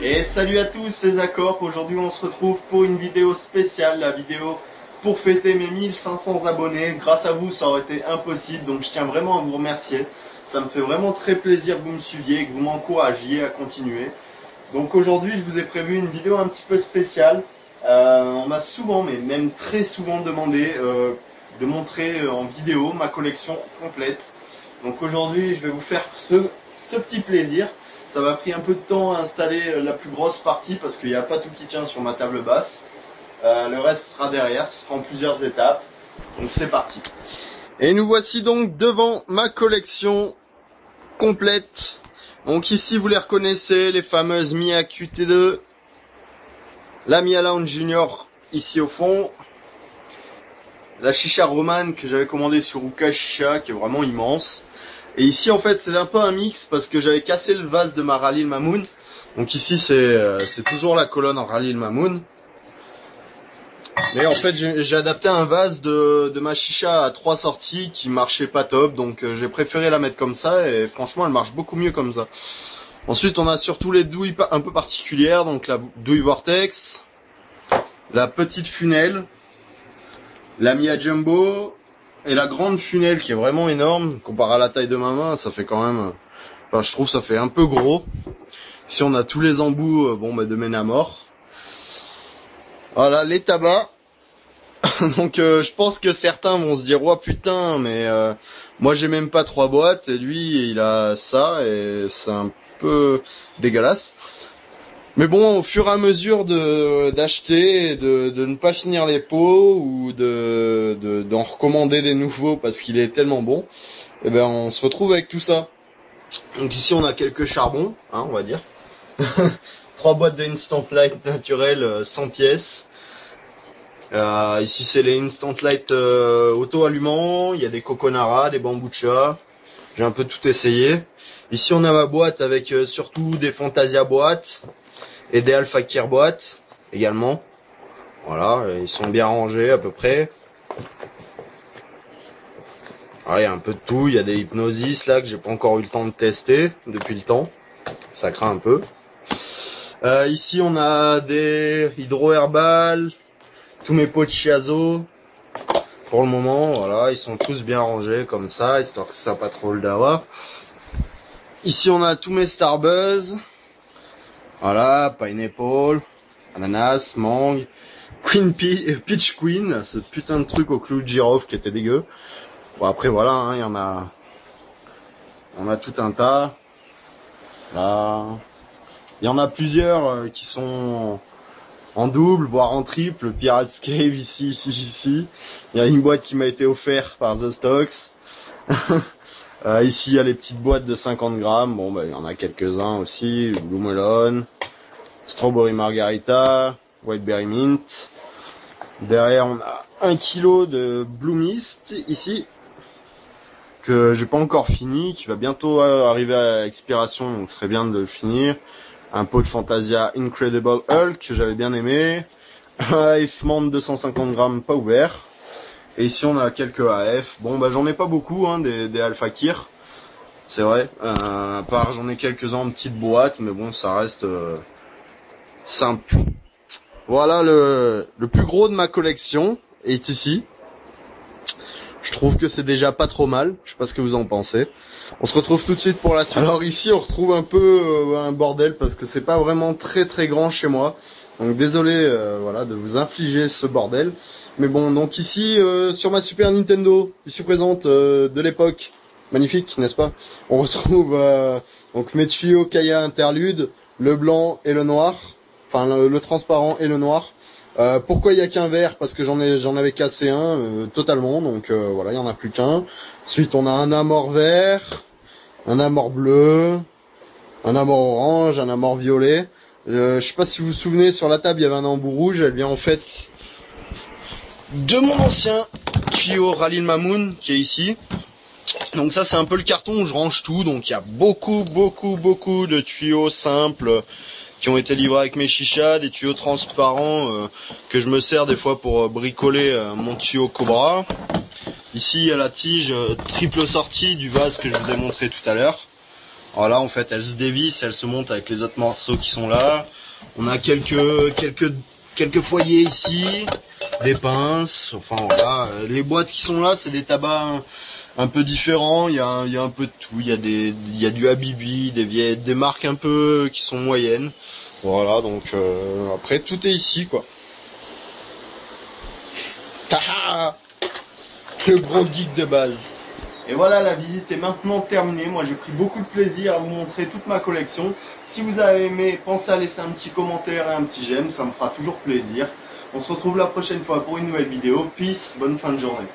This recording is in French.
Et salut à tous, c'est Zacorp. Aujourd'hui on se retrouve pour une vidéo spéciale, la vidéo pour fêter mes 1500 abonnés. Grâce à vous ça aurait été impossible, donc je tiens vraiment à vous remercier. Ça me fait vraiment très plaisir que vous me suiviez et que vous m'encouragiez à continuer. Donc aujourd'hui je vous ai prévu une vidéo un petit peu spéciale. On m'a souvent, mais même très souvent demandé de montrer en vidéo ma collection complète. Donc aujourd'hui je vais vous faire ce petit plaisir. Ça m'a pris un peu de temps à installer la plus grosse partie parce qu'il n'y a pas tout qui tient sur ma table basse. Le reste sera derrière, ce sera en plusieurs étapes. Donc c'est parti. Et nous voici donc devant ma collection complète. Donc ici vous les reconnaissez, les fameuses Mia QT2. La Mia Lounge Junior ici au fond. La Chicha Romane que j'avais commandée sur Uka Chicha qui est vraiment immense. Et ici en fait c'est un peu un mix parce que j'avais cassé le vase de ma Rally Mamoun. Donc ici c'est toujours la colonne en Rally Mamoun. Mais en fait j'ai adapté un vase de ma chicha à 3 sorties qui marchait pas top. Donc j'ai préféré la mettre comme ça et franchement elle marche beaucoup mieux comme ça. Ensuite on a surtout les douilles un peu particulières. Donc la douille Vortex, la petite Funel, la Mia Jumbo. Et la grande Funel qui est vraiment énorme, comparé à la taille de ma main, ça fait quand même... Enfin, je trouve ça fait un peu gros. Ici, on a tous les embouts de Ménamort. Voilà, les tabacs. Donc, je pense que certains vont se dire, oh putain, mais moi, j'ai même pas 3 boîtes. Et lui, il a ça, et c'est un peu dégueulasse. Mais bon, au fur et à mesure d'acheter, de ne pas finir les pots ou d'en recommander des nouveaux parce qu'il est tellement bon, et ben on se retrouve avec tout ça. Donc ici on a quelques charbons, hein, on va dire. 3 boîtes de Instant Light naturel 100 pièces. Ici c'est les Instant Light auto-allumants, il y a des Coconara, des Bambucha. J'ai un peu tout essayé. Ici on a ma boîte avec surtout des Fantasia boîtes. Et des Alpha Kir boîtes également. Voilà, ils sont bien rangés à peu près. Alors, il y a un peu de tout, il y a des Hypnosis là que j'ai pas encore eu le temps de tester depuis le temps. Ça craint un peu. Ici on a des Hydro Herbal, tous mes pots de Chiazo. Pour le moment, voilà, ils sont tous bien rangés comme ça, histoire que ça soit pas trop le dawa. Ici on a tous mes Starbuzz. Voilà, Pineapple, Ananas, Mangue, Peach Queen, ce putain de truc au clou de girofle qui était dégueu. Bon après voilà, hein, il y en a tout un tas. Là, il y en a plusieurs qui sont en double, voire en triple. Pirates Cave ici. Il y a une boîte qui m'a été offerte par The Stocks. Ici, il y a les petites boîtes de 50 grammes. Bon, il y en a quelques-uns aussi. Blue Melon, Strawberry Margarita, Whiteberry Mint. Derrière, on a 1 kg de Blue Mist ici, que j'ai pas encore fini, qui va bientôt arriver à expiration, donc ce serait bien de le finir. Un pot de Fantasia Incredible Hulk, que j'avais bien aimé. Un AF Mande 250 grammes pas ouvert. Et ici on a quelques AF. Bon j'en ai pas beaucoup hein, des Alpha Kir. C'est vrai. À part j'en ai quelques-uns en petite boîte, mais bon ça reste simple. Voilà le plus gros de ma collection est ici. Je trouve que c'est déjà pas trop mal. Je sais pas ce que vous en pensez. On se retrouve tout de suite pour la suite. Alors ici on retrouve un peu un bordel parce que c'est pas vraiment très grand chez moi. Donc désolé voilà de vous infliger ce bordel. Mais bon, donc ici, sur ma Super Nintendo, ici présente de l'époque, magnifique, n'est-ce pas? On retrouve donc mes tuyaux Kaya Interlude, le blanc et le noir, enfin le transparent et le noir. Pourquoi il n'y a qu'un vert? Parce que j'en avais cassé un totalement, donc voilà, il n'y en a plus qu'un. Ensuite, on a un Amor vert, un Amor bleu, un Amor orange, un Amor violet. Je sais pas si vous vous souvenez, sur la table, il y avait un embout rouge, elle vient en fait de mon ancien tuyau Rally Mamoun qui est ici. Donc ça c'est un peu le carton où je range tout. Donc il y a beaucoup de tuyaux simples qui ont été livrés avec mes chichas, des tuyaux transparents que je me sers des fois pour bricoler mon tuyau Cobra. Ici, il y a la tige triple sortie du vase que je vous ai montré tout à l'heure. Voilà, en fait, elle se dévisse, elle se monte avec les autres morceaux qui sont là. On a quelques foyers ici, des pinces, enfin voilà. Les boîtes qui sont là, c'est des tabacs un peu différents. Il y a un peu de tout. Il y a du Habibi, des marques un peu qui sont moyennes. Voilà, donc après tout est ici, quoi. Taha, le grand geek de base. Et voilà, la visite est maintenant terminée. Moi, j'ai pris beaucoup de plaisir à vous montrer toute ma collection. Si vous avez aimé, pensez à laisser un petit commentaire et un petit j'aime, ça me fera toujours plaisir. On se retrouve la prochaine fois pour une nouvelle vidéo. Peace, bonne fin de journée.